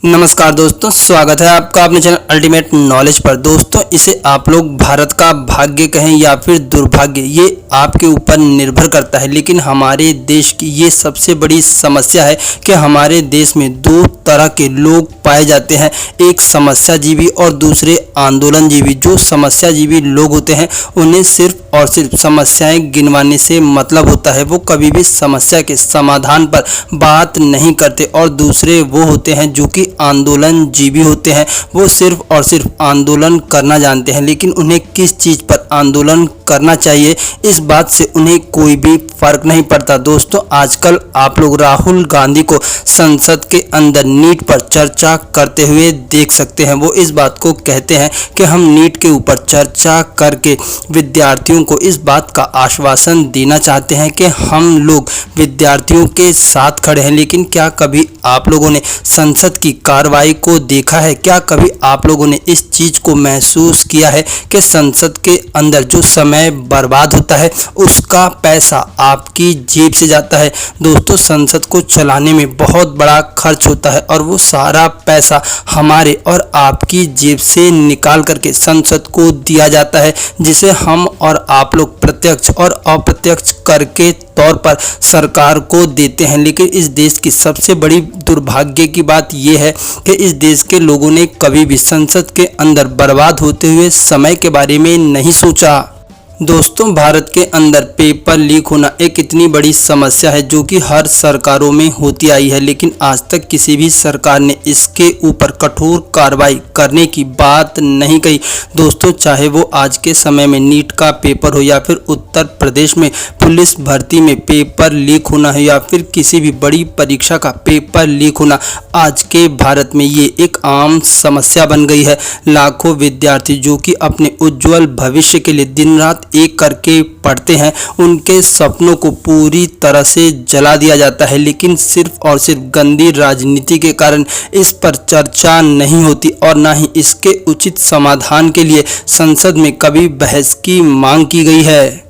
नमस्कार दोस्तों, स्वागत है आपका अपने चैनल अल्टीमेट नॉलेज पर। दोस्तों, इसे आप लोग भारत का भाग्य कहें या फिर दुर्भाग्य, ये आपके ऊपर निर्भर करता है। लेकिन हमारे देश की ये सबसे बड़ी समस्या है कि हमारे देश में दो तरह के लोग पाए जाते हैं, एक समस्याजीवी और दूसरे आंदोलनजीवी। जो समस्याजीवी लोग होते हैं उन्हें सिर्फ और सिर्फ समस्याएं गिनवाने से मतलब होता है, वो कभी भी समस्या के समाधान पर बात नहीं करते। और दूसरे वो होते हैं जो कि आंदोलनजीवी होते हैं, वो सिर्फ और सिर्फ आंदोलन करना जानते हैं, लेकिन उन्हें किस चीज़ पर आंदोलन करना चाहिए इस बात से उन्हें कोई भी फर्क नहीं पड़ता। दोस्तों, आजकल आप लोग राहुल गांधी को संसद के अंदर नीट पर चर्चा करते हुए देख सकते हैं। वो इस बात को कहते हैं कि हम नीट के ऊपर चर्चा करके विद्यार्थियों को इस बात का आश्वासन देना चाहते हैं कि हम लोग विद्यार्थियों के साथ खड़े हैं। लेकिन क्या कभी आप लोगों ने संसद की कार्रवाई को देखा है? क्या कभी आप लोगों ने इस चीज़ को महसूस किया है कि संसद के अंदर जो समय बर्बाद होता है उसका पैसा आपकी जेब से जाता है? दोस्तों, संसद को चलाने में बहुत बड़ा खर्च होता है और वो सारा पैसा हमारे और आपकी जेब से निकाल करके संसद को दिया जाता है, जिसे हम और आप लोग प्रत्यक्ष और अप्रत्यक्ष कर के तौर पर सरकार को देते हैं। लेकिन इस देश की सबसे बड़ी दुर्भाग्य की बात यह है कि इस देश के लोगों ने कभी भी संसद के अंदर बर्बाद होते हुए समय के बारे में नहीं सोचा। दोस्तों, भारत के अंदर पेपर लीक होना एक इतनी बड़ी समस्या है जो कि हर सरकारों में होती आई है, लेकिन आज तक किसी भी सरकार ने इसके ऊपर कठोर कार्रवाई करने की बात नहीं कही। दोस्तों, चाहे वो आज के समय में नीट का पेपर हो या फिर उत्तर प्रदेश में पुलिस भर्ती में पेपर लीक होना है या फिर किसी भी बड़ी परीक्षा का पेपर लीक होना, आज के भारत में ये एक आम समस्या बन गई है। लाखों विद्यार्थी जो कि अपने उज्जवल भविष्य के लिए दिन रात एक करके पढ़ते हैं, उनके सपनों को पूरी तरह से जला दिया जाता है। लेकिन सिर्फ और सिर्फ गंदी राजनीति के कारण इस पर चर्चा नहीं होती और ना ही इसके उचित समाधान के लिए संसद में कभी बहस की मांग की गई है।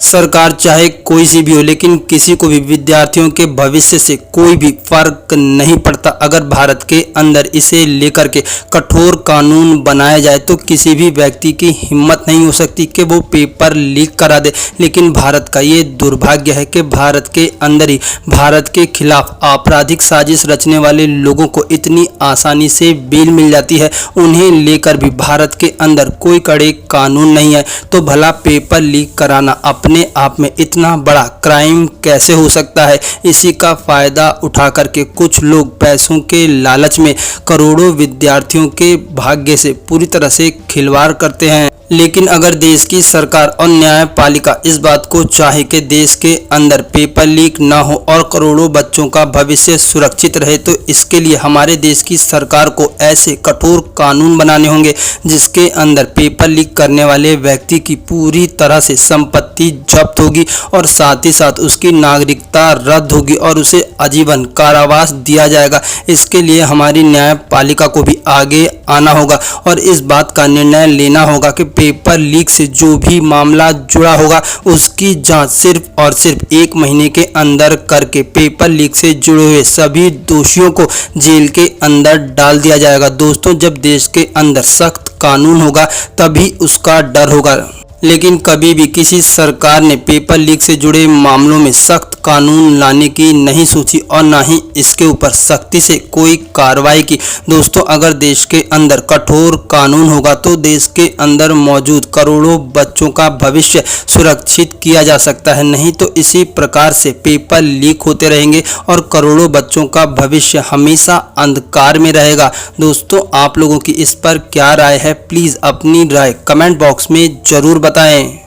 सरकार चाहे कोई सी भी हो, लेकिन किसी को भी विद्यार्थियों के भविष्य से कोई भी फर्क नहीं पड़ता। अगर भारत के अंदर इसे लेकर के कठोर कानून बनाया जाए तो किसी भी व्यक्ति की हिम्मत नहीं हो सकती कि वो पेपर लीक करा दे। लेकिन भारत का ये दुर्भाग्य है कि भारत के अंदर ही भारत के खिलाफ आपराधिक साजिश रचने वाले लोगों को इतनी आसानी से बेल मिल जाती है। उन्हें लेकर भी भारत के अंदर कोई कड़े कानून नहीं है, तो भला पेपर लीक कराना अपने आप में इतना बड़ा क्राइम कैसे हो सकता है? इसी का फायदा उठा करके कुछ लोग पैसों के लालच में करोड़ों विद्यार्थियों के भाग्य से पूरी तरह से खिलवाड़ करते हैं। लेकिन अगर देश की सरकार और न्यायपालिका इस बात को चाहे कि देश के अंदर पेपर लीक ना हो और करोड़ों बच्चों का भविष्य सुरक्षित रहे, तो इसके लिए हमारे देश की सरकार को ऐसे कठोर कानून बनाने होंगे जिसके अंदर पेपर लीक करने वाले व्यक्ति की पूरी तरह से संपत्ति जब्त होगी और साथ ही साथ उसकी नागरिकता रद्द होगी और उसे आजीवन कारावास दिया जाएगा। इसके लिए हमारी न्यायपालिका को भी आगे आना होगा और इस बात का निर्णय लेना होगा कि पेपर लीक से जो भी मामला जुड़ा होगा उसकी जांच सिर्फ और सिर्फ 1 महीने के अंदर करके पेपर लीक से जुड़े हुए सभी दोषियों को जेल के अंदर डाल दिया जाएगा। दोस्तों, जब देश के अंदर सख्त कानून होगा तभी उसका डर होगा। लेकिन कभी भी किसी सरकार ने पेपर लीक से जुड़े मामलों में सख्त कानून लाने की नहीं सोची और ना ही इसके ऊपर सख्ती से कोई कार्रवाई की। दोस्तों, अगर देश के अंदर कठोर कानून होगा तो देश के अंदर मौजूद करोड़ों बच्चों का भविष्य सुरक्षित किया जा सकता है। नहीं तो इसी प्रकार से पेपर लीक होते रहेंगे और करोड़ों बच्चों का भविष्य हमेशा अंधकार में रहेगा। दोस्तों, आप लोगों की इस पर क्या राय है? प्लीज़ अपनी राय कमेंट बॉक्स में ज़रूर बताएं।